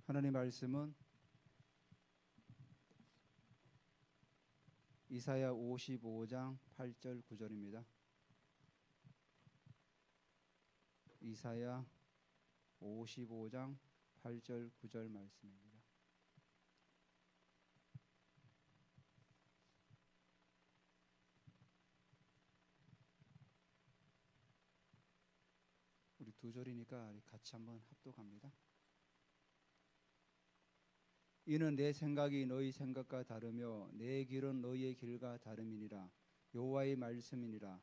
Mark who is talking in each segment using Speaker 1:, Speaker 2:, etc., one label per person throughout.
Speaker 1: 하나님 말씀은 이사야 55장 8절 9절입니다. 이사야 55장 8절 9절 말씀입니다. 우리 두 절이니까 같이 한번 합독합니다. 이는 내 생각이 너희 생각과 다르며 내 길은 너희의 길과 다름이니라. 여호와의 말씀이니라.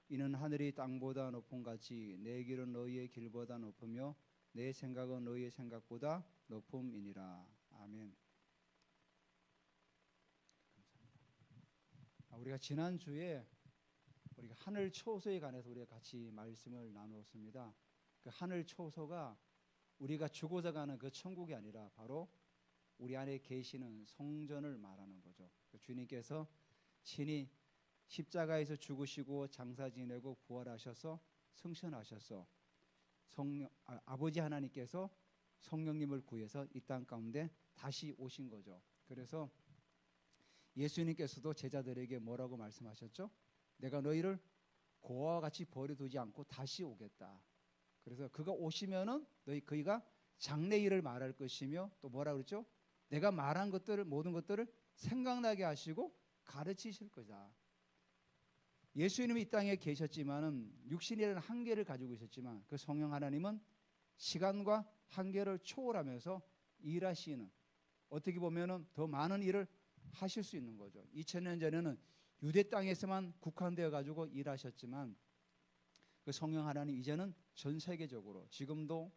Speaker 1: 이는 하늘이 땅보다 높음 같이 내 길은 너희의 길보다 높으며 내 생각은 너희의 생각보다 높음이니라. 아멘. 감사합니다. 우리가 지난주에 우리가 하늘 초소에 관해서 우리가 같이 말씀을 나누었습니다. 그 하늘 초소가 우리가 죽어서 가는 그 천국이 아니라 바로 우리 안에 계시는 성전을 말하는 거죠. 주님께서 친히 십자가에서 죽으시고 장사 지내고 부활하셔서 승천하셔서 아버지 하나님께서 성령님을 구해서 이 땅 가운데 다시 오신 거죠. 그래서 예수님께서도 제자들에게 뭐라고 말씀하셨죠? 내가 너희를 고아와 같이 버려두지 않고 다시 오겠다. 그래서 그가 오시면은 그이가 장래 일을 말할 것이며 또 뭐라 그랬죠? 내가 말한 것들을 모든 것들을 생각나게 하시고 가르치실 것이다. 예수님이 이 땅에 계셨지만은 육신이라는 한계를 가지고 있었지만 그 성령 하나님은 시간과 한계를 초월하면서 일하시는, 어떻게 보면은 더 많은 일을 하실 수 있는 거죠. 2000년 전에는 유대 땅에서만 국한되어 가지고 일하셨지만 그 성령 하나님 이제는 전 세계적으로 지금도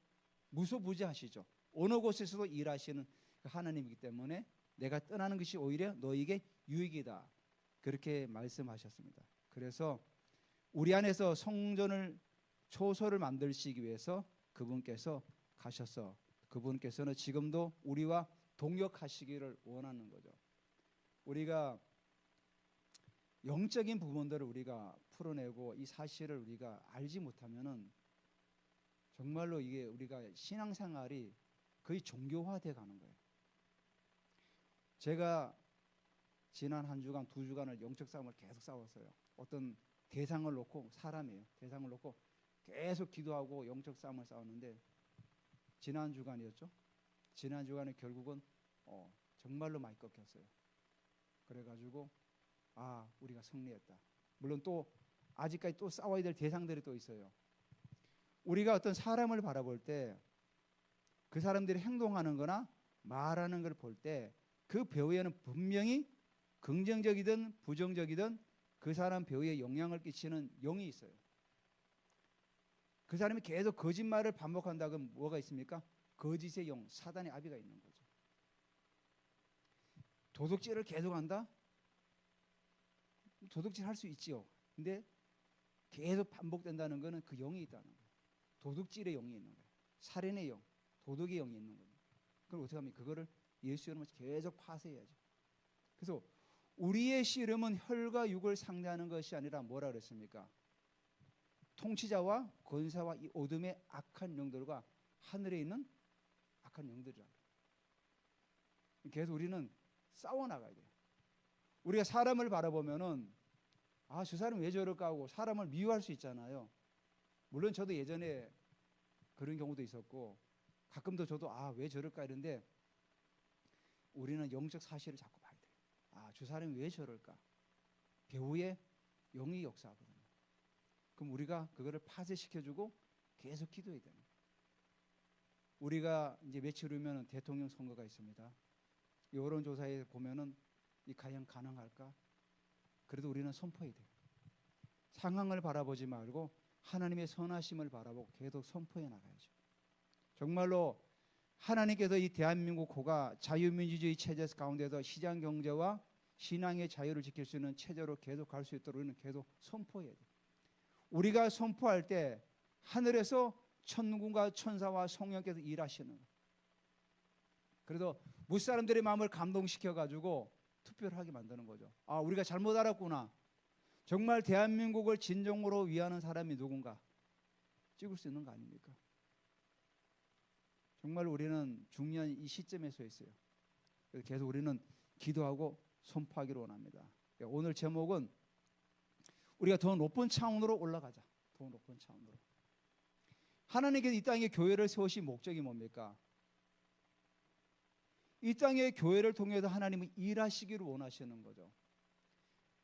Speaker 1: 무소부지하시죠. 어느 곳에서도 일하시는 하나님이기 때문에 내가 떠나는 것이 오히려 너에게 유익이다. 그렇게 말씀하셨습니다. 그래서 우리 안에서 성전을 초소를 만들시기 위해서 그분께서 가셔서 그분께서는 지금도 우리와 동역하시기를 원하는 거죠. 우리가 영적인 부분들을 우리가 풀어내고 이 사실을 우리가 알지 못하면은 정말로 이게 우리가 신앙생활이 거의 종교화돼 가는 거예요. 제가 지난 한 주간, 두 주간을 영적 싸움을 계속 싸웠어요. 어떤 대상을 놓고, 사람이에요. 대상을 놓고 계속 기도하고 영적 싸움을 싸웠는데 지난 주간이었죠. 지난 주간에 결국은 정말로 많이 꺾였어요. 그래가지고 우리가 승리했다. 물론 또 아직까지 또 싸워야 될 대상들이 또 있어요. 우리가 어떤 사람을 바라볼 때 그 사람들이 행동하는 거나 말하는 걸 볼 때 그 배우에는 분명히 긍정적이든 부정적이든 그 사람 배우에 영향을 끼치는 영이 있어요. 그 사람이 계속 거짓말을 반복한다 그러면 뭐가 있습니까? 거짓의 영, 사단의 아비가 있는 거죠. 도둑질을 계속한다? 도둑질 할 수 있지요. 근데 계속 반복된다는 것은 그 영이 있다는 거예요. 도둑질의 영이 있는 거예요. 살인의 영, 도둑의 영이 있는 거예요. 그럼 어떻게 하면 그거를 예수 이름으로 계속 파쇄해야죠. 그래서 우리의 씨름은 혈과 육을 상대하는 것이 아니라 뭐라 그랬습니까? 통치자와 권사와 이 어둠의 악한 영들과 하늘에 있는 악한 영들이라. 계속 우리는 싸워나가야 돼요. 우리가 사람을 바라보면은 저 사람 왜 저럴까 하고 사람을 미워할 수 있잖아요. 물론 저도 예전에 그런 경우도 있었고 가끔도 저도 왜 저럴까 이런데 우리는 영적 사실을 자꾸 봐야 돼요. 저 사람이 왜 저럴까? 배후의 영이 역사하거든요. 그럼 우리가 그거를 파쇄시켜주고 계속 기도해야 됩니다. 우리가 이제 며칠 후면 대통령 선거가 있습니다. 여론조사에 보면은 이 과연 가능할까? 그래도 우리는 선포해야 돼요. 상황을 바라보지 말고 하나님의 선하심을 바라보고 계속 선포해 나가야죠. 정말로 하나님께서 이 대한민국 호가 자유민주주의 체제 가운데서 시장경제와 신앙의 자유를 지킬 수 있는 체제로 계속 갈 수 있도록 우리는 계속 선포해야 돼요. 우리가 선포할 때 하늘에서 천군과 천사와 성령께서 일하시는 거예요. 그래서 무사람들의 마음을 감동시켜가지고 투표를 하게 만드는 거죠. 우리가 잘못 알았구나. 정말 대한민국을 진정으로 위하는 사람이 누군가 찍을 수 있는 거 아닙니까? 정말 우리는 중요한 이 시점에 서 있어요. 그래서 계속 우리는 기도하고 선포하기를 원합니다. 오늘 제목은 우리가 더 높은 차원으로 올라가자. 더 높은 차원으로. 하나님께서 이 땅에 교회를 세우신 목적이 뭡니까? 이 땅의 교회를 통해서 하나님은 일하시기를 원하시는 거죠.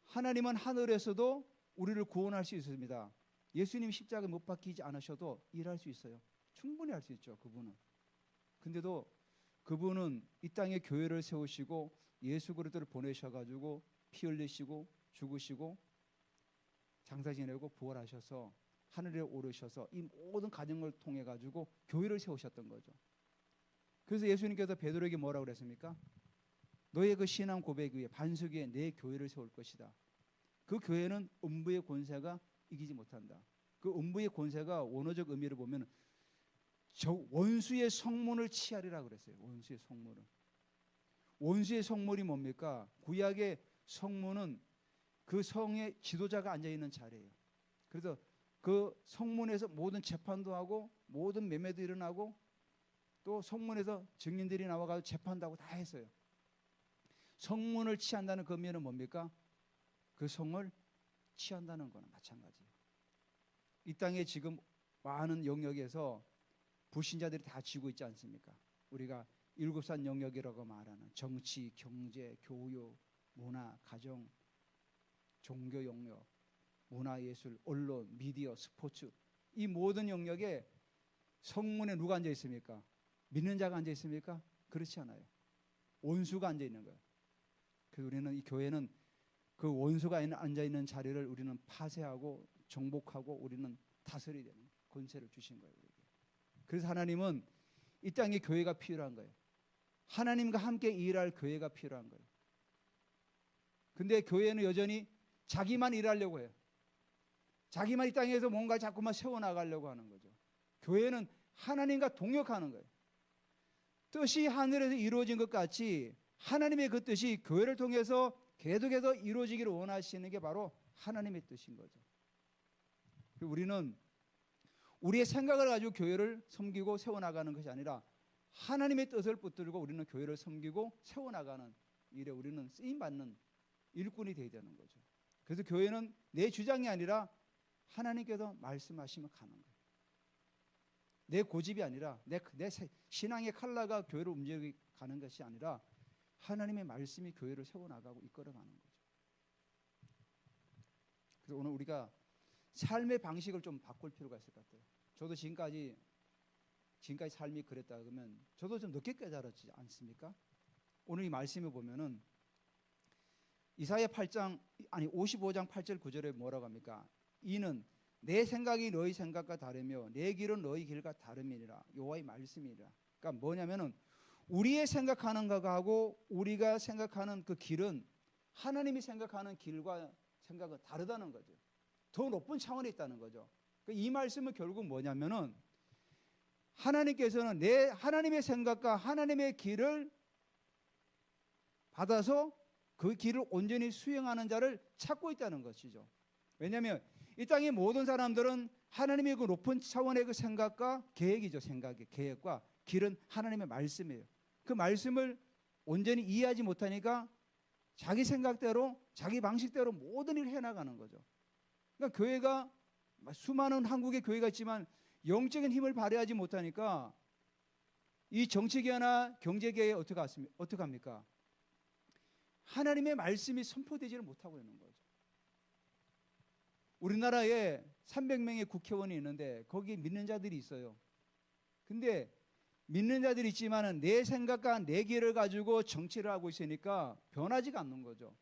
Speaker 1: 하나님은 하늘에서도 우리를 구원할 수 있습니다. 예수님 십자가에 못 박히지 않으셔도 일할 수 있어요. 충분히 할 수 있죠. 그분은. 근데도 그분은 이 땅에 교회를 세우시고 예수 그리스도를 보내셔가지고 피 흘리시고 죽으시고 장사 지내고 부활하셔서 하늘에 오르셔서 이 모든 과정을 통해 가지고 교회를 세우셨던 거죠. 그래서 예수님께서 베드로에게 뭐라고 그랬습니까? 너의 그 신앙 고백 위에 반석 위에 내 교회를 세울 것이다. 그 교회는 음부의 권세가 이기지 못한다. 그 음부의 권세가 원어적 의미를 보면 원수의 성문을 치하리라 그랬어요. 원수의 성문을. 원수의 성문이 뭡니까? 구약의 성문은 그 성의 지도자가 앉아있는 자리예요. 그래서 그 성문에서 모든 재판도 하고 모든 매매도 일어나고 또 성문에서 증인들이 나와가지고 재판도 하고 다 했어요. 성문을 취한다는 그 의미는 뭡니까? 그 성을 취한다는 거는 마찬가지예요. 이 땅에 지금 많은 영역에서 불신자들이 다 쥐고 있지 않습니까? 우리가 일곱산 영역이라고 말하는 정치, 경제, 교육, 문화, 가정, 종교 영역, 문화예술, 언론, 미디어, 스포츠 이 모든 영역에 성문에 누가 앉아 있습니까? 믿는 자가 앉아 있습니까? 그렇지 않아요. 원수가 앉아 있는 거예요. 그래서 우리는 이 교회는 그 원수가 앉아 있는 자리를 우리는 파쇄하고 정복하고 우리는 다스려야 되는 권세를 주신 거예요. 우리에게. 그래서 하나님은 이 땅에 교회가 필요한 거예요. 하나님과 함께 일할 교회가 필요한 거예요. 근데 교회는 여전히 자기만 일하려고 해요. 자기만 이 땅에서 뭔가 자꾸만 세워나가려고 하는 거죠. 교회는 하나님과 동역하는 거예요. 뜻이 하늘에서 이루어진 것 같이 하나님의 그 뜻이 교회를 통해서 계속해서 이루어지기를 원하시는 게 바로 하나님의 뜻인 거죠. 우리는 우리의 생각을 가지고 교회를 섬기고 세워나가는 것이 아니라 하나님의 뜻을 붙들고 우리는 교회를 섬기고 세워나가는 일에 우리는 쓰임받는 일꾼이 되어야 되는 거죠. 그래서 교회는 내 주장이 아니라 하나님께서 말씀하시면 가는 거예요. 내 고집이 아니라 내 신앙의 칼라가 교회를 움직여가는 것이 아니라 하나님의 말씀이 교회를 세워나가고 이끌어가는 거죠. 그래서 오늘 우리가 삶의 방식을 좀 바꿀 필요가 있을 것 같아요. 저도 지금까지 삶이 그랬다 그러면 저도 좀 늦게 깨달았지 않습니까? 오늘 이 말씀을 보면은 이사야 55장 8절 9절에 뭐라고 합니까? 이는 내 생각이 너희 생각과 다르며 내 길은 너희 길과 다름이니라. 여호와의 말씀이니라. 그러니까 뭐냐면은 우리의 생각하는 것하고 우리가 생각하는 그 길은 하나님이 생각하는 길과 생각은 다르다는 거죠. 더 높은 차원에 있다는 거죠. 이 말씀은 결국 뭐냐면은 하나님께서는 하나님의 생각과 하나님의 길을 받아서 그 길을 온전히 수행하는 자를 찾고 있다는 것이죠. 왜냐하면 이 땅의 모든 사람들은 하나님의 그 높은 차원의 그 생각과 계획이죠. 계획과 길은 하나님의 말씀이에요. 그 말씀을 온전히 이해하지 못하니까 자기 생각대로 자기 방식대로 모든 일을 해나가는 거죠. 그러니까 교회가 수많은 한국의 교회가 있지만 영적인 힘을 발휘하지 못하니까 이 정치계나 경제계에 어떻게 합니까? 하나님의 말씀이 선포되지를 못하고 있는 거죠. 우리나라에 300명의 국회의원이 있는데 거기 믿는 자들이 있어요. 근데 믿는 자들이 있지만은 내 생각과 내 길을 가지고 정치를 하고 있으니까 변하지가 않는 거죠.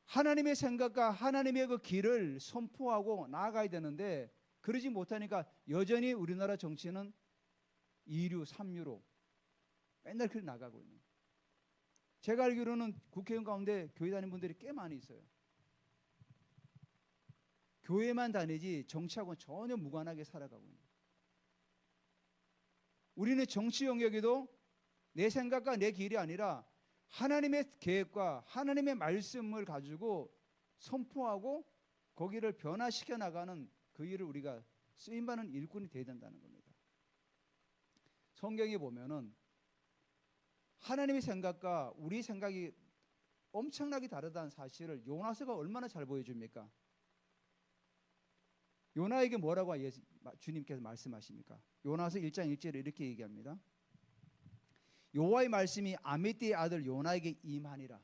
Speaker 1: 하나님의 생각과 하나님의 그 길을 선포하고 나아가야 되는데 그러지 못하니까 여전히 우리나라 정치는 2류, 3류로 맨날 그렇게 나가고 있는 거예요. 제가 알기로는 국회의원 가운데 교회 다니는 분들이 꽤 많이 있어요. 교회만 다니지 정치하고는 전혀 무관하게 살아가고 있는 거예요. 우리는 정치 영역에도 내 생각과 내 길이 아니라 하나님의 계획과 하나님의 말씀을 가지고 선포하고 거기를 변화시켜 나가는 그 일을 우리가 쓰임받는 일꾼이 되어야 된다는 겁니다. 성경에 보면은 하나님의 생각과 우리 생각이 엄청나게 다르다는 사실을 요나서가 얼마나 잘 보여줍니까? 요나에게 뭐라고 주님께서 말씀하십니까? 요나서 1장 1절에 이렇게 얘기합니다. 여호와의 말씀이 아미띠의 아들 요나에게 임하니라.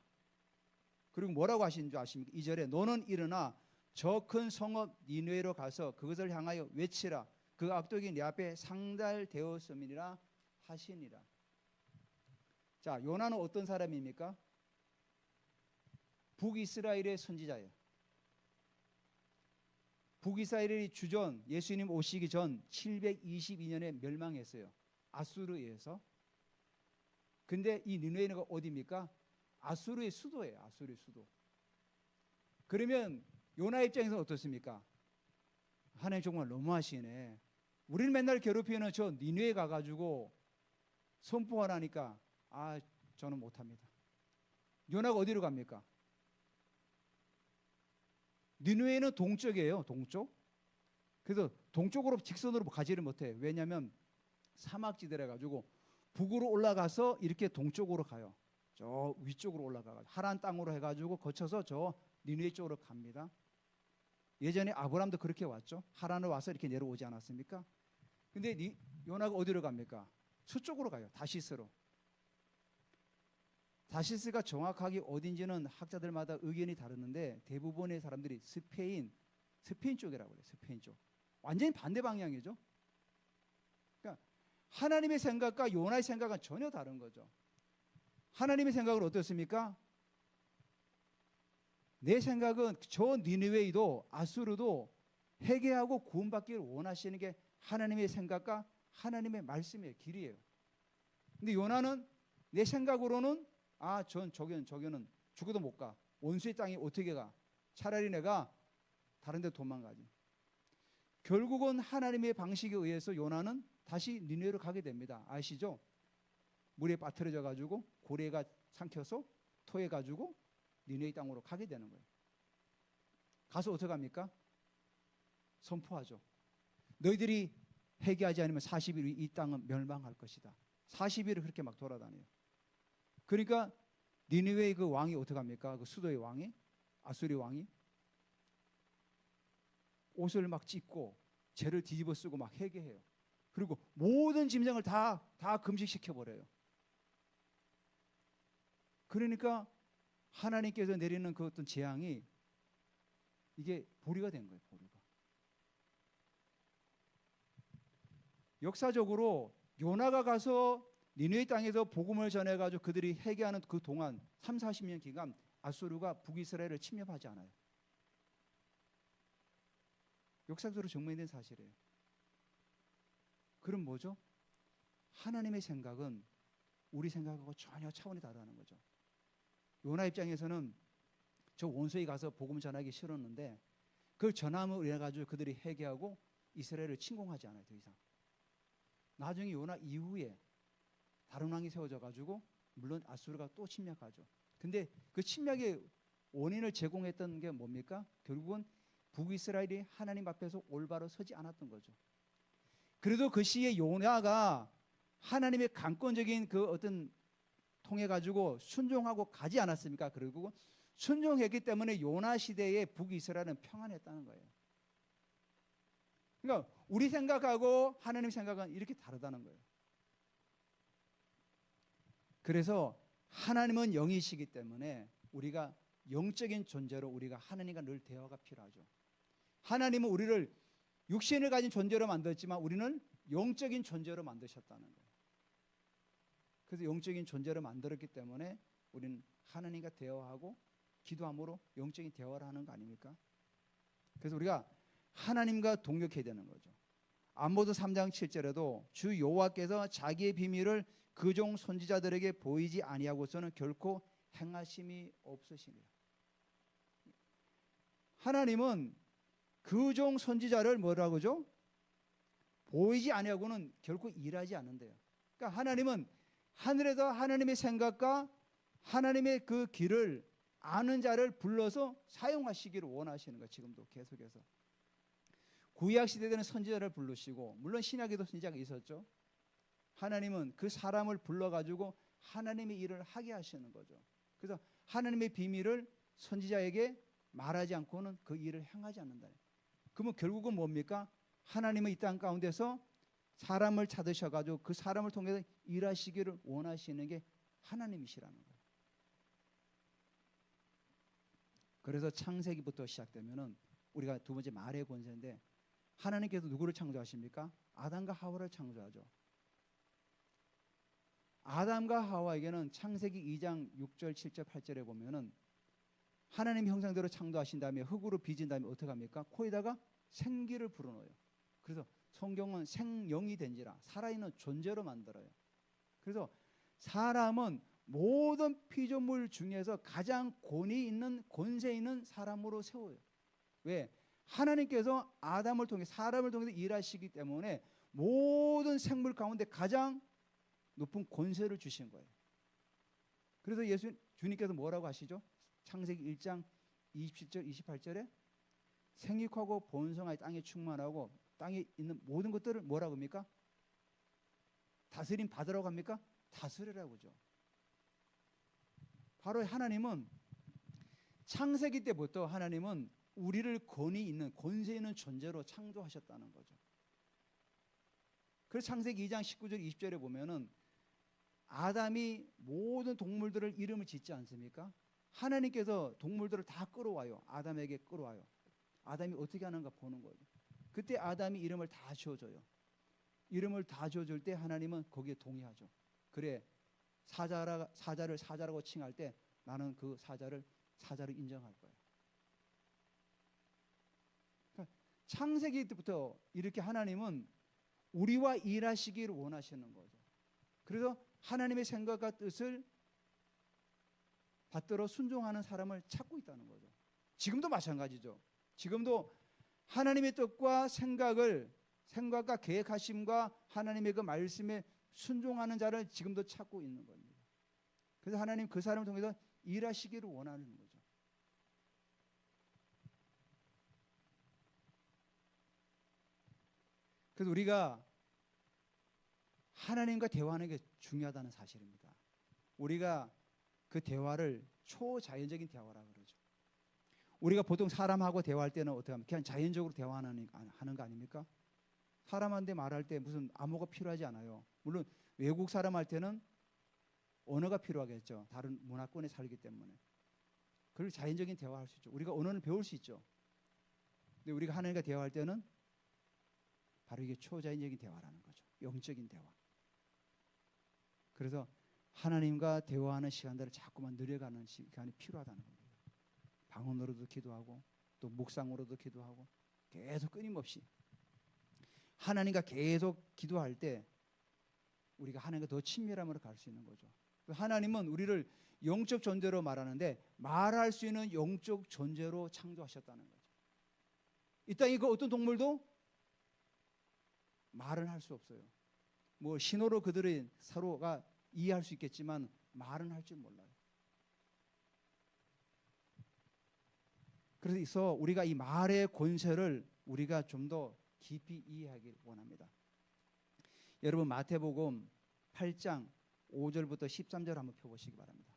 Speaker 1: 그리고 뭐라고 하신 줄 아십니까? 2절에 너는 일어나 저 큰 성읍 니느웨로 가서 그것을 향하여 외치라. 그 악독이 내 앞에 상달되었음이니라 하시니라. 자, 요나는 어떤 사람입니까? 북이스라엘의 선지자예요. 북이스라엘이 주전 예수님 오시기 전 722년에 멸망했어요. 아수르에 의해서. 근데 이 니느웨가 어디입니까? 아수르의 수도예요. 아수르의 수도. 그러면 요나 입장에서는 어떻습니까? 하나님 정말 너무하시네. 우리는 맨날 괴롭히는 저 니느웨 가가지고 선포하라니까 저는 못합니다. 요나가 어디로 갑니까? 니느웨는 동쪽이에요. 동쪽. 그래서 동쪽으로 직선으로 가지를 못해요. 왜냐하면 사막지대라 가지고 북으로 올라가서 이렇게 동쪽으로 가요. 저 위쪽으로 올라가가지고 하란 땅으로 해가지고 거쳐서 저 니느웨 쪽으로 갑니다. 예전에 아브라함도 그렇게 왔죠. 하란을 와서 이렇게 내려오지 않았습니까? 근데 요나가 어디로 갑니까? 서쪽으로 가요. 다시스로. 다시스가 정확하게 어딘지는 학자들마다 의견이 다르는데 대부분의 사람들이 스페인 쪽이라고 그래요. 스페인 쪽. 완전히 반대 방향이죠. 그러니까 하나님의 생각과 요나의 생각은 전혀 다른 거죠. 하나님의 생각은 어떻습니까? 내 생각은 저 니느웨도 아수르도 회개하고 구원받기를 원하시는 게 하나님의 생각과 하나님의 말씀의 길이에요. 근데 요나는 내 생각으로는 저기는 죽어도 못 가. 원수의 땅에 어떻게 가? 차라리 내가 다른 데 도망가지. 결국은 하나님의 방식에 의해서 요나는 다시 니느웨로 가게 됩니다. 아시죠? 물에 빠뜨려져 가지고 고래가 삼켜서 토해 가지고 니느웨 땅으로 가게 되는 거예요. 가서 어떻게 합니까? 선포하죠. 너희들이 회개하지 않으면 40일 이 땅은 멸망할 것이다. 40일을 그렇게 막 돌아다녀요. 그러니까 니느웨의 그 왕이 어떻게 합니까? 그 수도의 왕이 아수리 왕이 옷을 막 찢고 죄를 뒤집어 쓰고 막 회개해요. 그리고 모든 짐승을 다 금식시켜 버려요. 그러니까 하나님께서 내리는 그 어떤 재앙이 이게 보리가 된 거예요. 보리가. 역사적으로 요나가 가서 니느웨 땅에서 복음을 전해가지고 그들이 회개하는 그 동안 30-40년 기간 아수르가 북이스라엘을 침략하지 않아요. 역사적으로 증명된 사실이에요. 그럼 뭐죠? 하나님의 생각은 우리 생각하고 전혀 차원이 다르다는 거죠. 요나 입장에서는 저 원수에 가서 복음 전하기 싫었는데 그걸 전함으로 인해 가지고 그들이 회개하고 이스라엘을 침공하지 않아요. 더 이상. 나중에 요나 이후에 다른 왕이 세워져 가지고 물론 아수르가 또 침략하죠. 근데 그 침략의 원인을 제공했던 게 뭡니까? 결국은 북이스라엘이 하나님 앞에서 올바로 서지 않았던 거죠. 그래도 그 시에 요나가 하나님의 강권적인 그 어떤 통해 가지고 순종하고 가지 않았습니까? 그리고 순종했기 때문에 요나 시대에 북이스라엘은 평안했다는 거예요. 그러니까 우리 생각하고 하나님 생각은 이렇게 다르다는 거예요. 그래서 하나님은 영이시기 때문에 우리가 영적인 존재로 우리가 하나님과 늘 대화가 필요하죠. 하나님은 우리를 육신을 가진 존재로 만들었지만 우리는 영적인 존재로 만드셨다는 거예요. 그래서 영적인 존재로 만들었기 때문에 우리는 하나님과 대화하고 기도함으로 영적인 대화를 하는 거 아닙니까? 그래서 우리가 하나님과 동역해야 되는 거죠. 아모스 3장 7절에도 주 여호와께서 자기의 비밀을 그 종 선지자들에게 보이지 아니하고서는 결코 행하심이 없으시니라. 하나님은 그 종 선지자를 뭐라고 하죠? 보이지 아니하고는 결코 일하지 않는데요. 그러니까 하나님은 하늘에서 하나님의 생각과 하나님의 그 길을 아는 자를 불러서 사용하시기를 원하시는 거예요. 지금도 계속해서. 구약 시대 때는 선지자를 부르시고 물론 신약에도 선지자가 있었죠. 하나님은 그 사람을 불러가지고 하나님의 일을 하게 하시는 거죠. 그래서 하나님의 비밀을 선지자에게 말하지 않고는 그 일을 행하지 않는다. 그러면 결국은 뭡니까? 하나님은 이 땅 가운데서 사람을 찾으셔가지고 그 사람을 통해서 일하시기를 원하시는 게 하나님이시라는 거예요. 그래서 창세기부터 시작되면은 우리가 두 번째 말의 권세인데, 하나님께서 누구를 창조하십니까? 아담과 하와를 창조하죠. 아담과 하와에게는 창세기 2장 6절, 7절, 8절에 보면은 하나님 형상대로 창조하신 다음에 흙으로 빚은 다음에 어떻게 합니까? 코에다가 생기를 불어넣어요. 그래서 성경은 생영이 된지라, 살아있는 존재로 만들어요. 그래서 사람은 모든 피조물 중에서 가장 권위 있는, 권세 있는 사람으로 세워요. 왜? 하나님께서 아담을 통해, 사람을 통해서 일하시기 때문에 모든 생물 가운데 가장 높은 권세를 주신 거예요. 그래서 주님께서 뭐라고 하시죠? 창세기 1장 27절 28절에 생육하고 번성하여 땅에 충만하고 땅에 있는 모든 것들을 뭐라고 합니까? 다스림 받으라고 합니까? 다스리라고 하죠. 바로 하나님은 창세기 때부터 하나님은 우리를 권위 있는, 권세 있는 존재로 창조하셨다는 거죠. 그래서 창세기 2장 19절 20절에 보면은 아담이 모든 동물들을 이름을 짓지 않습니까? 하나님께서 동물들을 다 끌어와요. 아담에게 끌어와요. 아담이 어떻게 하는가 보는 거죠. 그때 아담이 이름을 다 지어줘요. 이름을 다 지어줄 때 하나님은 거기에 동의하죠. 그래, 사자를 사자라고 칭할 때 나는 그 사자를 사자로 인정할 거야. 그러니까 창세기 때부터 이렇게 하나님은 우리와 일하시기를 원하시는 거죠. 그래서 하나님의 생각과 뜻을 받들어 순종하는 사람을 찾고 있다는 거죠. 지금도 마찬가지죠. 지금도 하나님의 뜻과 생각과 계획하심과 하나님의 그 말씀에 순종하는 자를 지금도 찾고 있는 겁니다. 그래서 하나님 그 사람을 통해서 일하시기를 원하는 거죠. 그래서 우리가 하나님과 대화하는 게 중요하다는 사실입니다. 우리가 그 대화를 초자연적인 대화라고 그러죠. 우리가 보통 사람하고 대화할 때는 어떻게 하면 그냥 자연적으로 대화하는 거 아닙니까? 사람한테 말할 때 무슨 암호가 필요하지 않아요. 물론 외국 사람 할 때는 언어가 필요하겠죠. 다른 문화권에 살기 때문에. 그걸 자연적인 대화할 수 있죠. 우리가 언어를 배울 수 있죠. 근데 우리가 하나님과 대화할 때는 바로 이게 초자연적인 대화라는 거죠. 영적인 대화. 그래서 하나님과 대화하는 시간들을 자꾸만 늘려가는 시간이 필요하다는 겁니다. 방언으로도 기도하고 또 묵상으로도 기도하고 계속 끊임없이 하나님과 계속 기도할 때 우리가 하나님과 더 친밀함으로 갈 수 있는 거죠. 하나님은 우리를 영적 존재로 말하는데 말할 수 있는 영적 존재로 창조하셨다는 거죠. 이 땅에 그 어떤 동물도 말은 할 수 없어요. 뭐 신호로 그들이 서로가 이해할 수 있겠지만 말은 할 줄 몰라요. 그래서 우리가 이 말의 권세를 우리가 좀 더 깊이 이해하길 원합니다. 여러분 마태복음 8장 5절부터 13절 한번 펴보시기 바랍니다.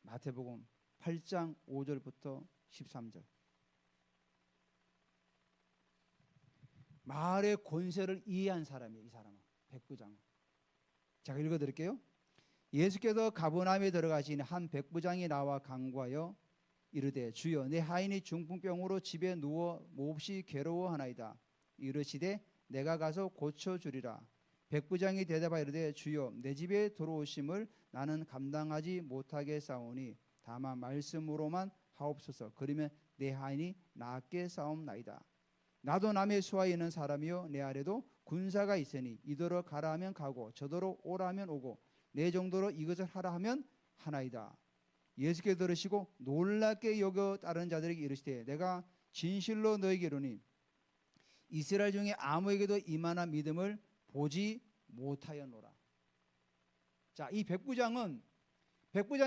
Speaker 1: 마태복음 8장 5절부터 13절. 말의 권세를 이해한 사람이에요. 이 사람은 백부장은. 제가 읽어드릴게요. 예수께서 가버나움에 들어가신 한 백부장이 나와 간구하여 이르되 주여 내 하인이 중풍병으로 집에 누워 몹시 괴로워하나이다. 이르시되 내가 가서 고쳐주리라. 백부장이 대답하여 이르되 주여 내 집에 들어오심을 나는 감당하지 못하겠사오니 다만 말씀으로만 하옵소서. 그러면 내 하인이 낫게 싸움나이다. 나도 남의 수하에 있는 사람이요 내 아래도 군사가 있으니 이더러 가라 하면 가고 저더러 오라 하면 오고 내 정도로 이것을 하라 하면 하나이다. 예수께서 들으시고 놀랍게 여겨 다른 자들에게 이르시되 내가 진실로 너에게 이르노니 이스라엘 중에 아무에게도 이만한 믿음을 보지 못하였노라. 자, 이 백부장이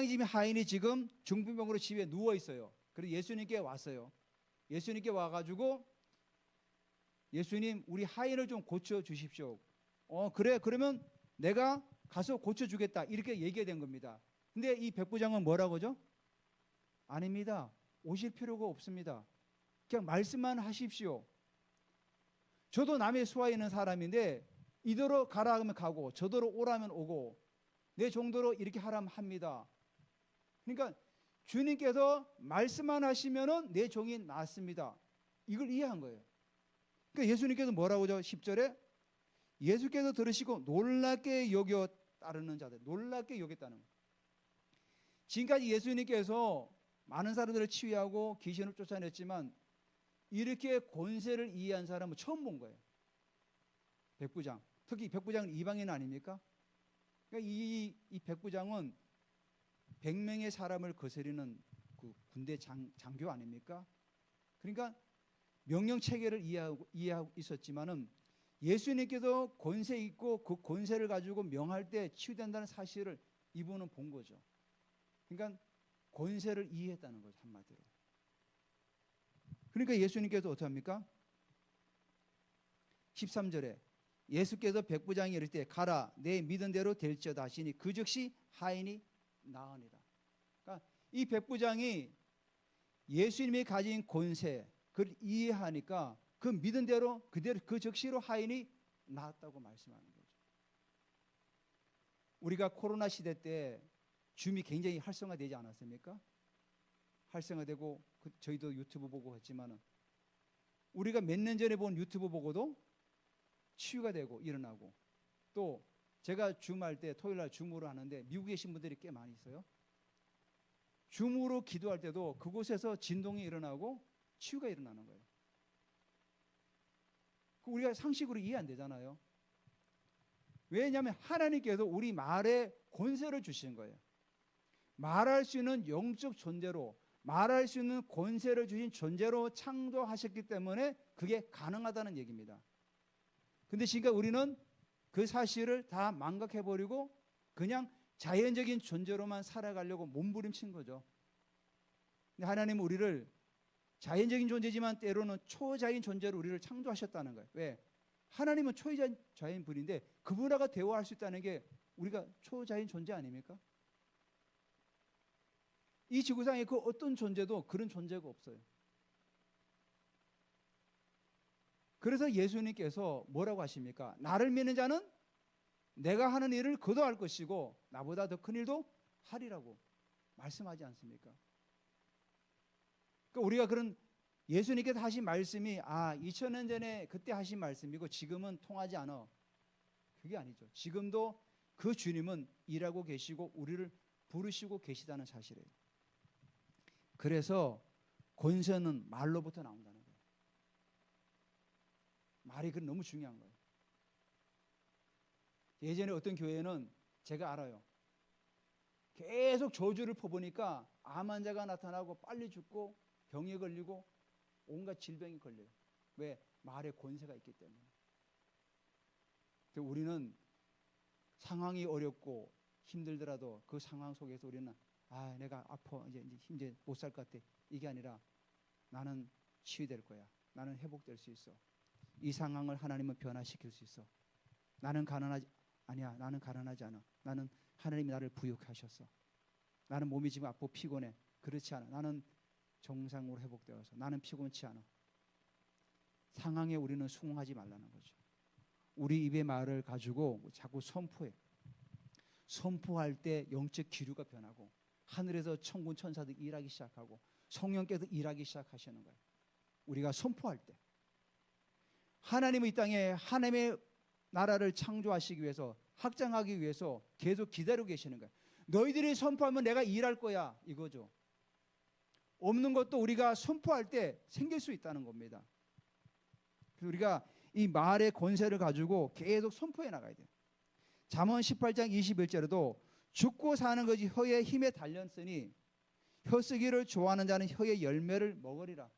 Speaker 1: 지금 하인이 지금 중풍병으로 집에 누워 있어요. 그래서 예수님께 왔어요. 예수님께 와가지고 예수님 우리 하인을 좀 고쳐 주십시오. 그래, 그러면 내가 가서 고쳐주겠다, 이렇게 얘기가 된 겁니다. 근데 이 백부장은 뭐라고 하죠? 아닙니다. 오실 필요가 없습니다. 그냥 말씀만 하십시오. 저도 남의 수하에 있는 사람인데 이대로 가라 하면 가고 저대로 오라면 오고 내 정도로 이렇게 하라면 합니다. 그러니까 주님께서 말씀만 하시면은 내 종이 낫습니다. 이걸 이해한 거예요. 그러니까 예수님께서 뭐라고 하죠? 10절에 예수께서 들으시고 놀랍게 여겨 따르는 자들, 놀랍게 여겼다는 거예요. 지금까지 예수님께서 많은 사람들을 치유하고 귀신을 쫓아냈지만 이렇게 권세를 이해한 사람은 처음 본 거예요. 백부장, 특히 백부장은 이방인 아닙니까? 그러니까 이 백부장은 100명의 사람을 거스리는 그 군대 장교 아닙니까? 그러니까 명령 체계를 이해하고 있었지만은 예수님께서 권세 있고 그 권세를 가지고 명할 때 치유된다는 사실을 이분은 본 거죠. 그러니까 권세를 이해했다는 거죠, 한마디로. 그러니까 예수님께서 어떻게 합니까? 13절에 예수께서 백부장이 이를 때 가라 내 믿은 대로 될지어다 하시니 그 즉시 하인이 나으니라. 그러니까 이 백부장이 예수님이 가진 권세 그걸 이해하니까 그 믿은 대로 그대로 그 즉시로 하인이 나았다고 말씀하는 거죠. 우리가 코로나 시대 때 줌이 굉장히 활성화되지 않았습니까? 활성화되고 저희도 유튜브 보고 했지만은 우리가 몇 년 전에 본 유튜브 보고도 치유가 되고 일어나고 또 제가 줌할 때 토요일 날 줌으로 하는데 미국에 계신 분들이 꽤 많이 있어요. 줌으로 기도할 때도 그곳에서 진동이 일어나고 치유가 일어나는 거예요. 우리가 상식으로 이해 안 되잖아요. 왜냐하면 하나님께서 우리 말에 권세를 주신 거예요. 말할 수 있는 영적 존재로 말할 수 있는 권세를 주신 존재로 창조하셨기 때문에 그게 가능하다는 얘기입니다. 근데 지금 우리는 그 사실을 다 망각해버리고 그냥 자연적인 존재로만 살아가려고 몸부림친 거죠. 근데 하나님은 우리를 자연적인 존재지만 때로는 초자연 존재로 우리를 창조하셨다는 거예요. 왜? 하나님은 초자연 분인데 그분하고 대화할 수 있다는 게 우리가 초자연 존재 아닙니까? 이 지구상에 그 어떤 존재도 그런 존재가 없어요. 그래서 예수님께서 뭐라고 하십니까? 나를 믿는 자는 내가 하는 일을 그도 할 것이고 나보다 더 큰 일도 하리라고 말씀하지 않습니까? 그러니까 우리가 그런 예수님께서 하신 말씀이 2000년 전에 그때 하신 말씀이고 지금은 통하지 않아. 그게 아니죠. 지금도 그 주님은 일하고 계시고 우리를 부르시고 계시다는 사실이에요. 그래서 권세는 말로부터 나온다는 거예요. 말이 그 너무 중요한 거예요. 예전에 어떤 교회는 제가 알아요. 계속 저주를 퍼보니까 암 환자가 나타나고 빨리 죽고 병에 걸리고 온갖 질병이 걸려요. 왜? 말에 권세가 있기 때문에. 우리는 상황이 어렵고 힘들더라도 그 상황 속에서 우리는 내가 아파 이제 못 살 것 같아. 이게 아니라 나는 치유될 거야. 나는 회복될 수 있어. 이 상황을 하나님은 변화시킬 수 있어. 나는 가난하지 않아. 나는 하나님이 나를 부유하셨어. 나는 몸이 지금 아프고 피곤해. 그렇지 않아. 나는 정상으로 회복되어서 나는 피곤치 않아. 상황에 우리는 수긍하지 말라는 거죠. 우리 입의 말을 가지고 자꾸 선포해. 선포할 때 영적 기류가 변하고 하늘에서 천군 천사들이 일하기 시작하고 성령께서 일하기 시작하시는 거예요. 우리가 선포할 때 하나님은 이 땅에 하나님의 나라를 창조하시기 위해서 확장하기 위해서 계속 기다리고 계시는 거예요. 너희들이 선포하면 내가 일할 거야 이거죠. 없는 것도 우리가 선포할 때 생길 수 있다는 겁니다. 그래서 우리가 이 말의 권세를 가지고 계속 선포해 나가야 돼요. 잠언 18장 21절에도 죽고 사는 것이 혀의 힘에 달렸으니 혀쓰기를 좋아하는 자는 혀의 열매를 먹으리라.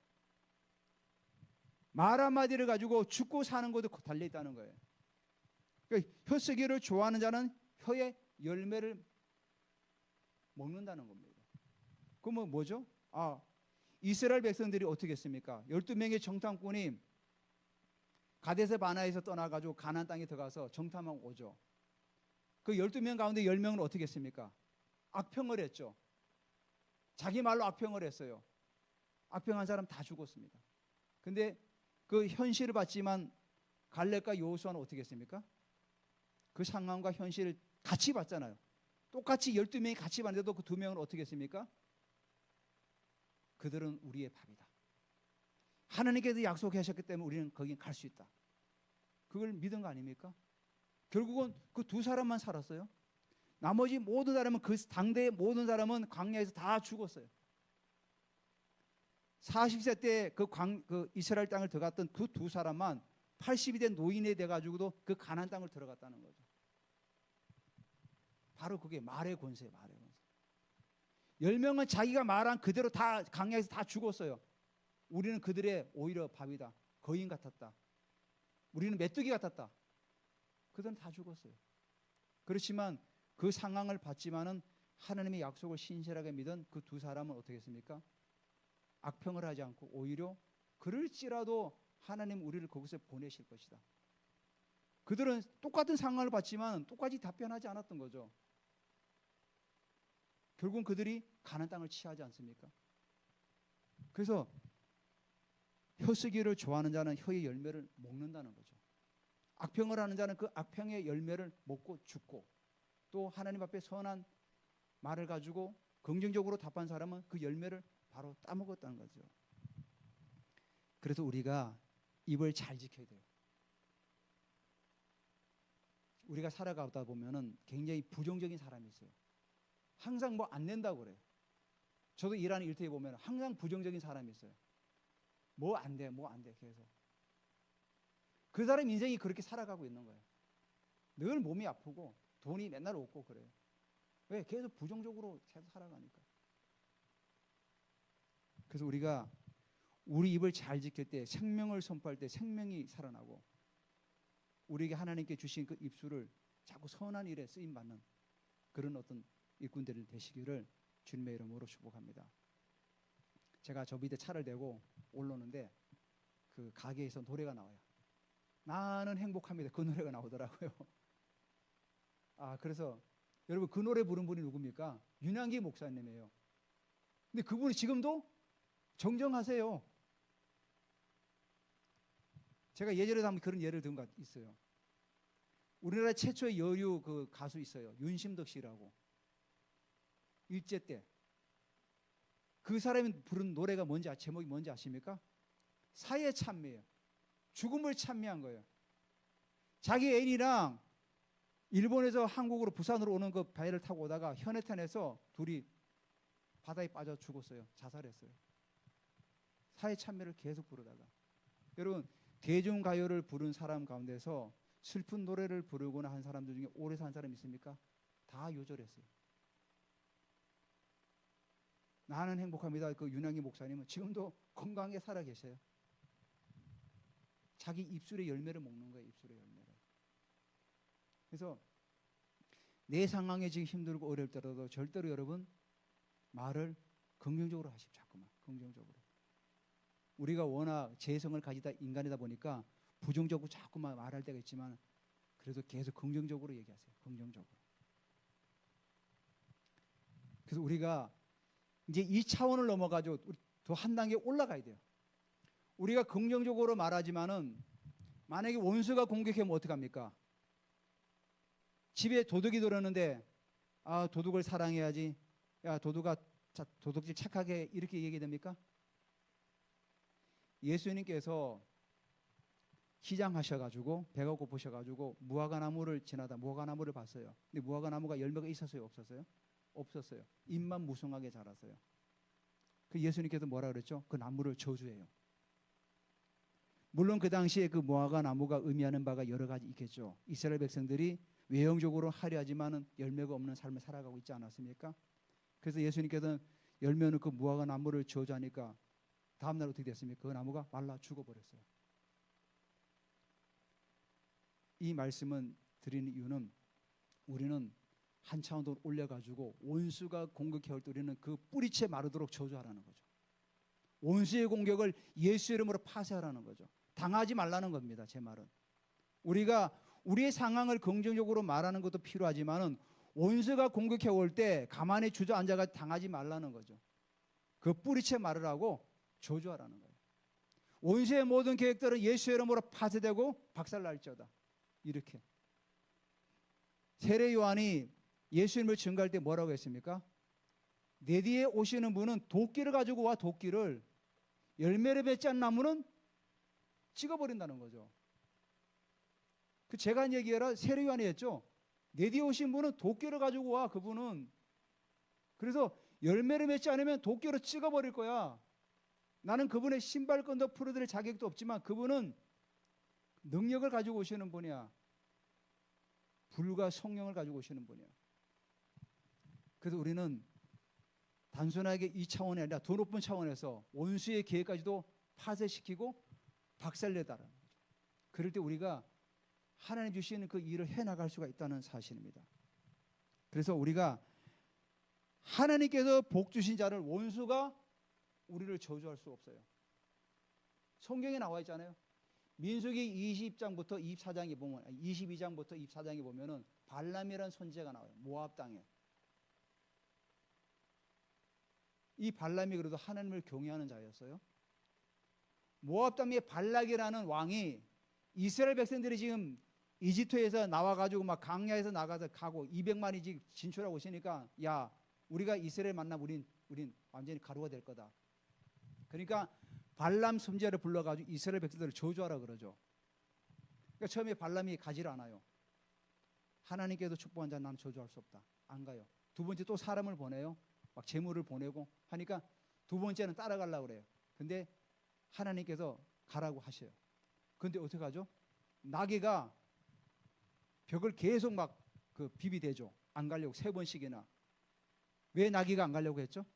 Speaker 1: 말 한마디를 가지고 죽고 사는 것도 달려있다는 거예요. 그러니까 혀쓰기를 좋아하는 자는 혀의 열매를 먹는다는 겁니다. 그러면 뭐죠? 이스라엘 백성들이 어떻게 했습니까? 12명의 정탐꾼이 가데스 바나에서 떠나가지고 가나안 땅에 들어가서 정탐하고 오죠. 그 12명 가운데 10명은 어떻게 했습니까? 악평을 했죠. 자기 말로 악평을 했어요. 악평한 사람 다 죽었습니다. 근데 그 현실을 봤지만 갈렙과 여호수아는 어떻게 했습니까? 그 상황과 현실을 같이 봤잖아요. 똑같이 12명이 같이 봤는데도 그 2명은 어떻게 했습니까? 그들은 우리의 밥이다. 하나님께서 약속하셨기 때문에 우리는 거기 갈 수 있다. 그걸 믿은 거 아닙니까? 결국은 그 2사람만 살았어요. 나머지 모든 사람은, 그 당대의 모든 사람은 광야에서 다 죽었어요. 40세 때 그 이스라엘 땅을 들어갔던 그 2사람만 80이 된 노인이 돼가지고도 그 가나안 땅을 들어갔다는 거죠. 바로 그게 말의 권세예요. 말의 권세. 10명은 자기가 말한 그대로 다 광야에서 다 죽었어요. 우리는 그들의 오히려 밥이다. 거인 같았다. 우리는 메뚜기 같았다. 그들은 다 죽었어요. 그렇지만 그 상황을 봤지만은 하나님의 약속을 신실하게 믿은 그 2사람은 어떻게 했습니까? 악평을 하지 않고 오히려 그럴지라도 하나님 우리를 거기서 보내실 것이다. 그들은 똑같은 상황을 봤지만 똑같이 답변하지 않았던 거죠. 결국은 그들이 가나안 땅을 취하지 않습니까? 그래서 혀쓰기를 좋아하는 자는 혀의 열매를 먹는다는 거죠. 악평을 하는 자는 그 악평의 열매를 먹고 죽고, 또 하나님 앞에 선한 말을 가지고 긍정적으로 답한 사람은 그 열매를 바로 따먹었다는 거죠. 그래서 우리가 입을 잘 지켜야 돼요. 우리가 살아가다 보면은 굉장히 부정적인 사람이 있어요. 항상 뭐 안 된다고 그래요. 저도 일하는 일터에 보면 항상 부정적인 사람이 있어요. 뭐 안 돼, 뭐 안 돼, 계속. 그 사람 인생이 그렇게 살아가고 있는 거예요. 늘 몸이 아프고 돈이 맨날 없고 그래요. 왜? 계속 부정적으로 계속 살아가니까. 그래서 우리가 우리 입을 잘 지킬 때, 생명을 선포할 때 생명이 살아나고, 우리에게 하나님께 주신 그 입술을 자꾸 선한 일에 쓰임받는 그런 어떤 일꾼들이 되시기를 주님의 이름으로 축복합니다. 제가 저 밑에 차를 대고 올라오는데 그 가게에서 노래가 나와요. 나는 행복합니다. 그 노래가 나오더라고요. 그래서 여러분, 그 노래 부른 분이 누굽니까? 윤양기 목사님이에요. 근데 그분이 지금도 정정하세요. 제가 예전에도 한번 그런 예를 든 것 있어요. 우리나라 최초의 여류 그 가수 있어요. 윤심덕 씨라고. 일제 때. 그 사람이 부른 노래가 뭔지, 제목이 뭔지 아십니까? 사회 찬미예요. 죽음을 찬미한 거예요. 자기 애인이랑 일본에서 한국으로, 부산으로 오는 그 배를 타고 오다가 현해탄에서 둘이 바다에 빠져 죽었어요. 자살했어요. 사회 찬미를 계속 부르다가. 여러분, 대중가요를 부른 사람 가운데서 슬픈 노래를 부르거나 한 사람들 중에 오래 산 사람 있습니까? 다 요절했어요. 나는 행복합니다. 그 윤양기 목사님은 지금도 건강하게 살아 계세요. 자기 입술의 열매를 먹는 거예요. 입술의 열매를. 그래서 내 상황에 지금 힘들고 어려울 때라도 절대로 여러분 말을 긍정적으로 하십시오. 자꾸만 긍정적으로. 우리가 워낙 재성을 가지다 인간이다 보니까 부정적으로 자꾸만 말할 때가 있지만, 그래도 계속 긍정적으로 얘기하세요. 긍정적으로. 그래서 우리가 이제 이 차원을 넘어가지고 더 한 단계 올라가야 돼요. 우리가 긍정적으로 말하지만은 만약에 원수가 공격하면 어떡합니까? 집에 도둑이 들었는데 도둑을 사랑해야지. 야, 도둑질 착하게, 이렇게 얘기됩니까? 예수님께서 시장하셔가지고 배가 고프셔가지고 무화과나무를 지나다 무화과나무를 봤어요. 근데 무화과나무가 열매가 있었어요? 없었어요? 없었어요. 잎만 무성하게 자랐어요. 그 예수님께서 뭐라 그랬죠? 그 나무를 저주해요. 물론 그 당시에 그 무화과나무가 의미하는 바가 여러 가지 있겠죠. 이스라엘 백성들이 외형적으로 화려하지만은 열매가 없는 삶을 살아가고 있지 않았습니까? 그래서 예수님께서는 열매 없는 그 무화과나무를 저주하니까 다음날 어떻게 됐습니까? 그 나무가 말라 죽어버렸어요. 이 말씀은 드리는 이유는 우리는 한 차원 더 올려가지고 원수가 공격해올 때 우리는 그 뿌리채 마르도록 저주하라는 거죠. 원수의 공격을 예수 이름으로 파쇄하라는 거죠. 당하지 말라는 겁니다. 제 말은. 우리가 우리의 상황을 긍정적으로 말하는 것도 필요하지만은 원수가 공격해 올 때 가만히 주저앉아가 당하지 말라는 거죠. 그 뿌리채 말을 하고 저주하라는 거예요. 원수의 모든 계획들은 예수의 이름으로 파쇄되고 박살날지어다. 이렇게. 세례 요한이 예수님을 증거할 때 뭐라고 했습니까? 내 뒤에 오시는 분은 도끼를 가지고 와. 도끼를. 열매를 맺지 않는 나무는 찍어버린다는 거죠. 그 제가 한 얘기 아니라 세례 요한이 했죠. 내 뒤에 오신 분은 도끼를 가지고 와. 그분은. 그래서 열매를 맺지 않으면 도끼로 찍어버릴 거야. 나는 그분의 신발끈도 풀어드릴 자격도 없지만 그분은 능력을 가지고 오시는 분이야. 불과 성령을 가지고 오시는 분이야. 그래서 우리는 단순하게 이 차원이 아니라 더 높은 차원에서 원수의 계획까지도 파쇄시키고 박살내다라는 거죠. 그럴 때 우리가 하나님 주시는 그 일을 해나갈 수가 있다는 사실입니다. 그래서 우리가 하나님께서 복 주신 자를 원수가 우리를 저주할 수 없어요. 성경에 나와 있잖아요. 민수기 20장부터 24장에 보면 22장부터 24장에 보면은 발람이라는 선지자가 나와요. 모압 땅에. 이 발람이 그래도 하나님을 경외하는 자였어요. 모압 땅에 발락이라는 왕이 이스라엘 백성들이 지금 이집트에서 나와가지고 막 강야에서 나가서 가고 200만이 지금 진출하고 있으니까 야 우리가 이스라엘 만나면 우린 완전히 가루가 될 거다. 그러니까 발람 선지자를 불러가지고 이스라엘 백성들을 저주하라 그러죠. 그러니까 처음에 발람이 가지를 않아요. 하나님께도 축복한 자 나는 저주할 수 없다. 안 가요. 두 번째 또 사람을 보내요. 막 재물을 보내고 하니까 두 번째는 따라가려고 그래요. 근데 하나님께서 가라고 하셔요. 근데 어떻게 하죠? 나귀가 벽을 계속 막 그 비비대죠. 안 가려고 3번씩이나. 왜 나귀가 안 가려고 했죠?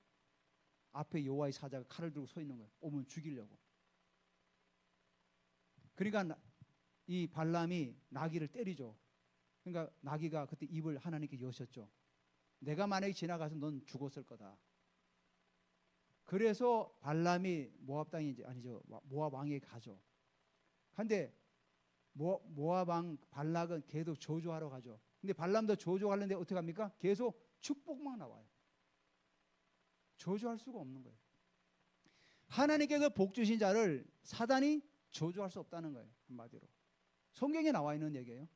Speaker 1: 앞에 여호와의 사자가 칼을 들고 서 있는 거예요. 오면 죽이려고. 그러니까 이 발람이 나귀를 때리죠. 그러니까 나귀가 그때 입을 하나님께 여셨죠. 내가 만약에 지나가서 넌 죽었을 거다. 그래서 발람이 모압 땅에 아니죠. 모압 왕에게 가죠. 근데 모압 왕 발락은 계속 저주하러 가죠. 근데 발람도 저주하려는데 어떻게 합니까? 계속 축복만 나와요. 저주할 수가 없는 거예요. 하나님께서 복 주신 자를 사단이 저주할 수 없다는 거예요. 한마디로. 성경에 나와 있는 얘기예요.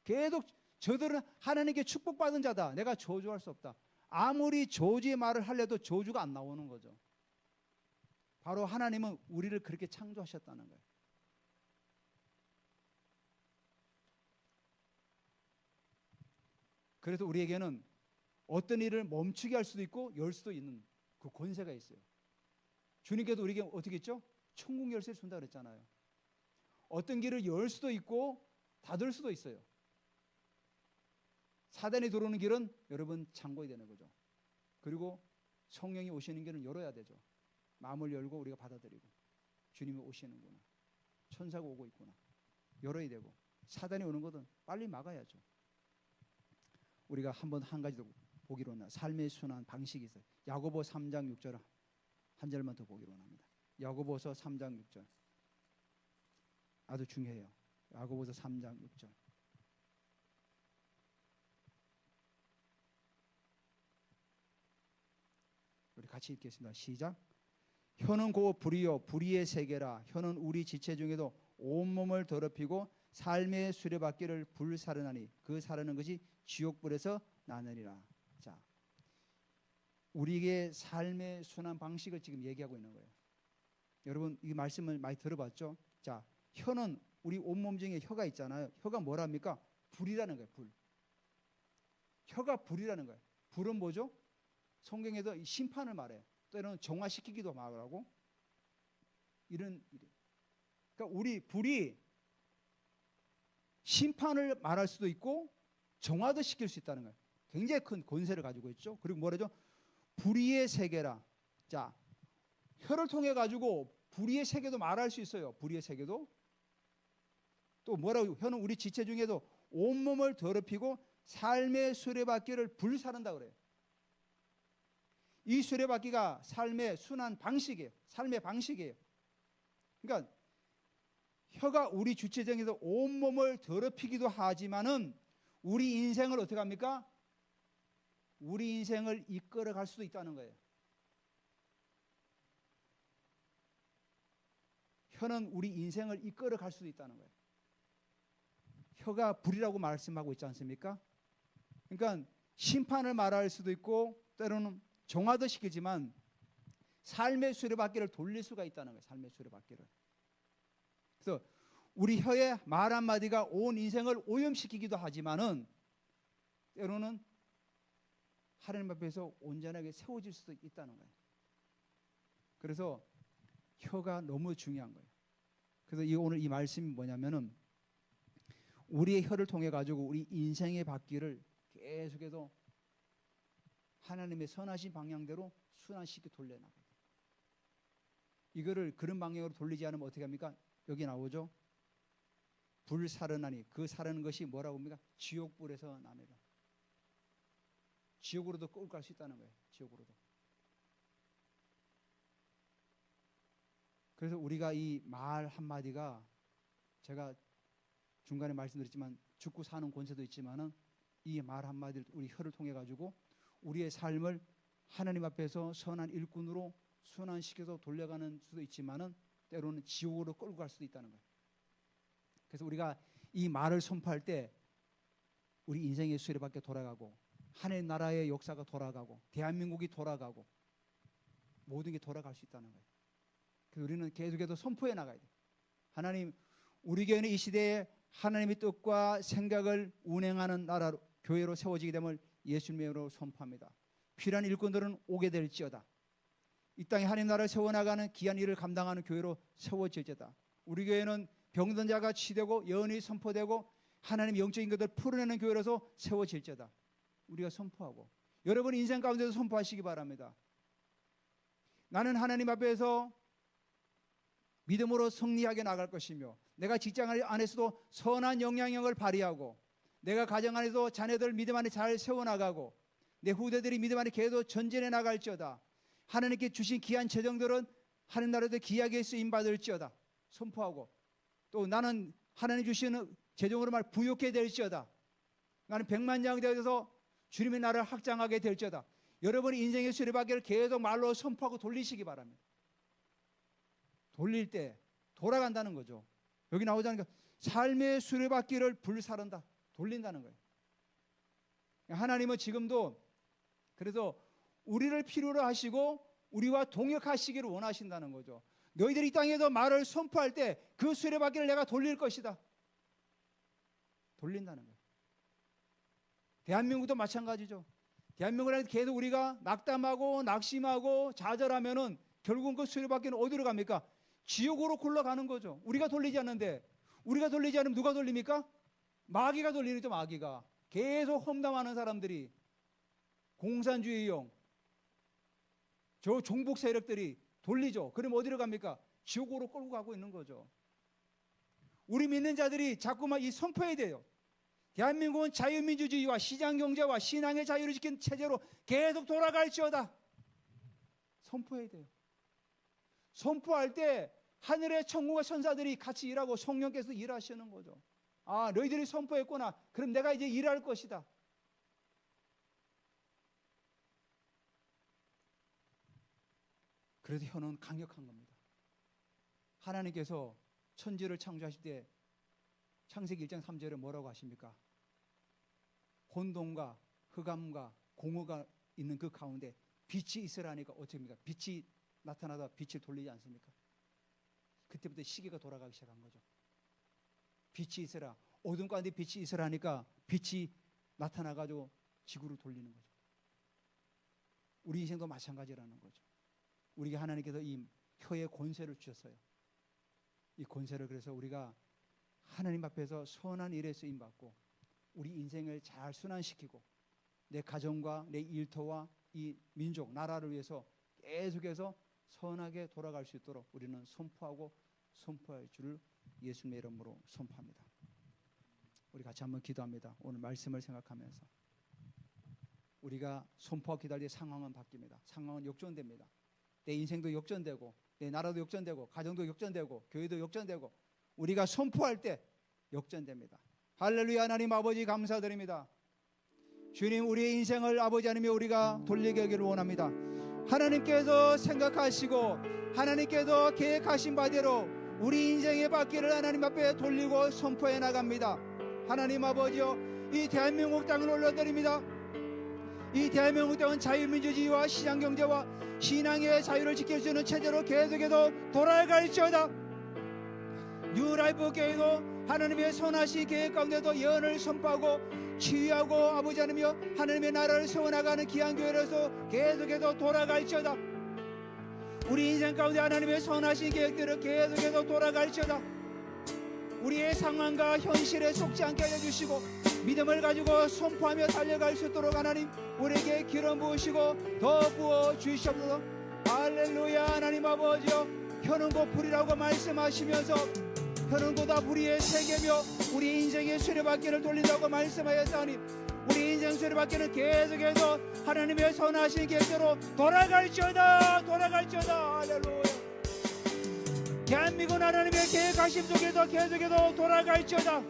Speaker 1: 계속 저들은 하나님께 축복받은 자다. 내가 저주할 수 없다. 아무리 저주의 말을 하려도 저주가 안 나오는 거죠. 바로 하나님은 우리를 그렇게 창조하셨다는 거예요. 그래서 우리에게는 어떤 일을 멈추게 할 수도 있고 열 수도 있는 그 권세가 있어요. 주님께도 우리에게 어떻게 했죠? 천국 열쇠를 준다 그랬잖아요. 어떤 길을 열 수도 있고 닫을 수도 있어요. 사단이 들어오는 길은 여러분 잠궈야 되는 거죠. 그리고 성령이 오시는 길은 열어야 되죠. 마음을 열고 우리가 받아들이고 주님이 오시는구나. 천사가 오고 있구나. 열어야 되고 사단이 오는 것은 빨리 막아야죠. 우리가 한 가지 더 보기로 합니다. 삶의 순환 방식이 있어요. 야고보 3장 6절 한 절만 더 보기로 합니다. 야고보서 3장 6절 아주 중요해요. 야고보서 3장 6절 우리 같이 읽겠습니다. 시작. 혀는 곧 불이요 불의의 세계라. 혀는 우리 지체 중에도 온몸을 더럽히고 삶의 수레바퀴를 불사르나니 그 사르는 것이 지옥불에서 나느니라. 자, 우리에게 삶의 순환 방식을 지금 얘기하고 있는 거예요. 여러분 이 말씀을 많이 들어봤죠? 자, 혀는 우리 온몸 중에 혀가 있잖아요. 혀가 뭐랍니까? 불이라는 거예요. 불. 혀가 불이라는 거예요. 불은 뭐죠? 성경에서 심판을 말해. 때로는 정화시키기도 말하고 이런 일이. 그러니까 우리 불이 심판을 말할 수도 있고 정화도 시킬 수 있다는 거예요. 굉장히 큰 권세를 가지고 있죠. 그리고 뭐라죠? 불의의 세계라. 자, 혀를 통해 가지고 불의의 세계도 말할 수 있어요. 불의의 세계도. 또 뭐라고? 혀는 우리 지체 중에도 온몸을 더럽히고 삶의 수레바퀴를 불사른다 그래요. 이 수레바퀴가 삶의 순환 방식이에요. 삶의 방식이에요. 그러니까 혀가 우리 주체적에서 온몸을 더럽히기도 하지만은 우리 인생을 어떻게 합니까? 우리 인생을 이끌어 갈 수도 있다는 거예요. 혀는 우리 인생을 이끌어 갈 수도 있다는 거예요. 혀가 불이라고 말씀하고 있지 않습니까? 그러니까 심판을 말할 수도 있고 때로는 정화도 시키지만 삶의 수레바퀴를 돌릴 수가 있다는 거예요. 삶의 수레바퀴를. 그래서 우리 혀의 말 한마디가 온 인생을 오염시키기도 하지만은 때로는 하나님 앞에서 온전하게 세워질 수도 있다는 거예요. 그래서 혀가 너무 중요한 거예요. 그래서 오늘 이 말씀이 뭐냐면은 우리의 혀를 통해 가지고 우리 인생의 바퀴를 계속해서 하나님의 선하신 방향대로 순환시켜 돌려나가야 돼요. 이거를 그런 방향으로 돌리지 않으면 어떻게 합니까? 여기 나오죠. 불사르나니, 그 사르는 것이 뭐라고 합니까? 지옥불에서 나느라. 지옥으로도 끌고 갈 수 있다는 거예요. 지옥으로도. 그래서 우리가 이 말 한마디가, 제가 중간에 말씀드렸지만 죽고 사는 권세도 있지만은 이 말 한마디를 우리 혀를 통해 가지고 우리의 삶을 하나님 앞에서 선한 일꾼으로 순환시켜서 돌려가는 수도 있지만은 때로는 지옥으로 끌고 갈 수도 있다는 거예요. 그래서 우리가 이 말을 선포할 때 우리 인생의 수레바퀴 돌아가고 하나님 나라의 역사가 돌아가고 대한민국이 돌아가고 모든 게 돌아갈 수 있다는 거예요. 그래서 우리는 계속해서 선포해 나가야 돼요. 하나님, 우리 교회는 이 시대에 하나님의 뜻과 생각을 운행하는 나라로, 교회로 세워지게 됨을 예수님의 이름으로 선포합니다. 필요한 일꾼들은 오게 될지어다. 이 땅에 하나님 나라를 세워나가는 귀한 일을 감당하는 교회로 세워질지어다. 우리 교회는 병든 자가 치되고 예언이 선포되고 하나님 영적인 것을 풀어내는 교회로서 세워질지어다. 우리가 선포하고 여러분 인생 가운데서 선포하시기 바랍니다. 나는 하나님 앞에서 믿음으로 승리하게 나갈 것이며 내가 직장 안에서도 선한 영향력을 발휘하고 내가 가정 안에서 자녀들 믿음 안에 잘 세워나가고 내 후대들이 믿음 안에 계속 전진해 나갈지어다. 하나님께 주신 귀한 재정들은 하나님 나라에 귀하게 쓰임받을지어다. 선포하고 또 나는 하나님 주시는 재정으로 말 부욕해 될지어다. 나는 백만장 되어서 주님의 나라를 확장하게 될지어다. 여러분이 인생의 수레바퀴를 계속 말로 선포하고 돌리시기 바랍니다. 돌릴 때 돌아간다는 거죠. 여기 나오자는 게 삶의 수레바퀴를 불사른다. 돌린다는 거예요. 하나님은 지금도 그래서 우리를 필요로 하시고 우리와 동역하시기를 원하신다는 거죠. 너희들이 이 땅에서 말을 선포할 때 그 수레바퀴를 내가 돌릴 것이다. 돌린다는 거예요. 대한민국도 마찬가지죠. 대한민국에 계속 우리가 낙담하고 낙심하고 좌절하면은 결국은 그 수레바퀴는 어디로 갑니까? 지옥으로 굴러가는 거죠. 우리가 돌리지 않는데, 우리가 돌리지 않으면 누가 돌립니까? 마귀가 돌리죠. 마귀가 계속 험담하는 사람들이, 공산주의용 저 종북 세력들이 돌리죠. 그럼 어디로 갑니까? 지옥으로 끌고 가고 있는 거죠. 우리 믿는 자들이 자꾸만 이 선포해야 돼요. 대한민국은 자유민주주의와 시장경제와 신앙의 자유를 지킨 체제로 계속 돌아갈지어다. 선포해야 돼요. 선포할 때 하늘의 천국의 천사들이 같이 일하고 성령께서 일하시는 거죠. 아, 너희들이 선포했구나. 그럼 내가 이제 일할 것이다. 그래도 혀는 강력한 겁니다. 하나님께서 천지를 창조하실 때 창세기 1장 3절에 뭐라고 하십니까? 혼돈과 흑암과 공허가 있는 그 가운데 빛이 있으라니까 어떻게 합니까? 빛이 나타나다 빛을 돌리지 않습니까? 그때부터 시계가 돌아가기 시작한 거죠. 빛이 있으라, 어둠 가운데 빛이 있으라니까 빛이 나타나가지고 지구를 돌리는 거죠. 우리 인생도 마찬가지라는 거죠. 우리에게 하나님께서 이 혀의 권세를 주셨어요. 이 권세를 그래서 우리가 하나님 앞에서 선한 일에 쓰임받고 우리 인생을 잘 순환시키고 내 가정과 내 일터와 이 민족, 나라를 위해서 계속해서 선하게 돌아갈 수 있도록 우리는 선포하고 선포할 줄을 예수님의 이름으로 선포합니다. 우리 같이 한번 기도합니다. 오늘 말씀을 생각하면서 우리가 선포하고 기다릴 때 상황은 바뀝니다. 상황은 역전됩니다. 내 인생도 역전되고 내 나라도 역전되고 가정도 역전되고 교회도 역전되고 우리가 선포할 때 역전됩니다. 할렐루야. 하나님 아버지 감사드립니다. 주님, 우리의 인생을 아버지 하나님이 우리가 돌리게 하기를 원합니다. 하나님께서 생각하시고 하나님께서 계획하신 바대로 우리 인생의 바퀴를 하나님 앞에 돌리고 선포해 나갑니다. 하나님 아버지여, 이 대한민국 땅을 올려드립니다. 이 대한민국 땅은 자유민주주의와 시장경제와 신앙의 자유를 지킬 수 있는 체제로 계속해서 돌아갈지어다. 뉴라이프 교회도 하나님의 선하신 계획 가운데도 예언을 선포하고 치유하고 아버지 하나님이여 하나님의 나라를 세워나가는 귀한 교회로서 계속해서 돌아갈지어다. 우리 인생 가운데 하나님의 선하신 계획대로 계속해서 돌아갈지어다. 우리의 상황과 현실에 속지 않게 해주시고 믿음을 가지고 선포하며 달려갈 수 있도록 하나님 우리에게 기름 부으시고 더 부어 주시옵소서. 할렐루야. 하나님 아버지여, 혀는 곧 불이라고 말씀하시면서 혀는 곧 불의의 세계며 우리 인생의 수레바퀴를 돌린다고 말씀하였사오니 우리 인생 수레바퀴는 계속해서 하나님의 선하신 계획대로 돌아갈지어다. 할렐루야. 대한민국은 하나님의 계획하심 속에서 계속해서 돌아갈지어다.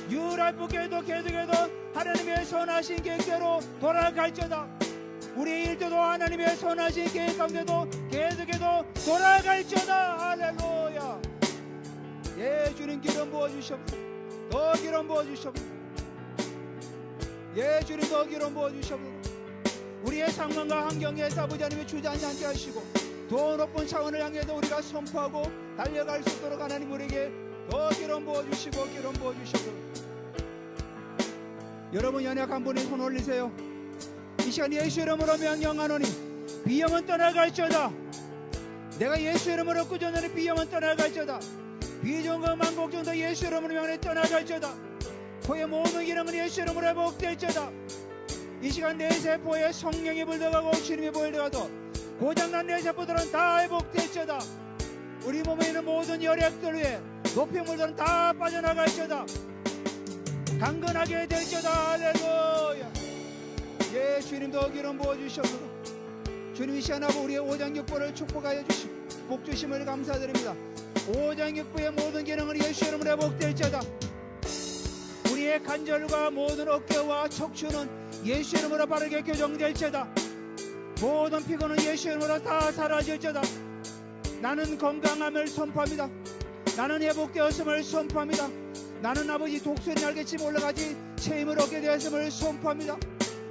Speaker 1: 뉴라이프 교회도 계속해서 하나님의 선하신 계획대로 돌아갈지어다. 우리 일도도 하나님의 선하신 계획 가운데도 계속해서 돌아갈지어다. 할렐루야. 예, 주님 기름 부어주시옵소서. 더 기름 부어주시옵소서. 예, 주님 더 기름 부어주시옵소서. 우리의 상황과 환경에서 아버지 하나님이 주저앉지 하시고 더 높은 차원을 향해서 우리가 선포하고 달려갈 수 있도록 하나님 우리에게 더 기름 부어주시고 기름 부어주시옵소서. 여러분 연약한 분이 손 올리세요. 이 시간 예수 이름으로 명령하노니 비염은 떠나갈지어다. 내가 예수 이름으로 꾸짖노니 비염은 떠나갈지어다. 비정과 만곡정도 예수 이름으로 명령해 떠나갈지어다. 코의 모든 기능은 예수 이름으로 회복될지어다. 이 시간 내 세포에 성령이 불더가고 주님이 불더가도 고장난 내 세포들은 다 회복될지어다. 우리 몸에 있는 모든 혈액들 위에 높이 물들은 다 빠져나갈지어다. 강건하게 될지어다. 할렐루야. 예, 주님도 기름 부어주시옵소서. 주님 이 시간 아버 우리의 오장육부를 축복하여 주시고 복 주심을 감사드립니다. 오장육부의 모든 기능을 예수 이름으로 회복될지어다. 우리의 관절과 모든 어깨와 척추는 예수 이름으로 바르게 교정될지어다. 모든 피곤은 예수 이름으로 다 사라질지어다. 나는 건강함을 선포합니다. 나는 회복되었음을 선포합니다. 나는 아버지 독수리 날개치며 올라가지 새 힘을 얻게 되었음을 선포합니다.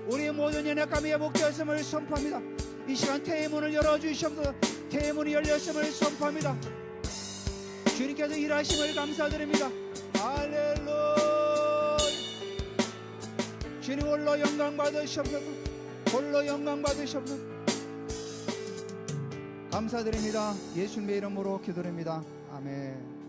Speaker 1: 우리의 모든 연약함이 회복되었음을 선포합니다. 이 시간 태의 문을 열어주시옵소서. 태의 문이 열렸음을 선포합니다. 주님께서 일하심을 감사드립니다. 할렐루야. 주님 홀로 영광 받으시옵소서. 홀로 영광 받으시옵소서. 감사드립니다. 예수님의 이름으로 기도드립니다. 아멘.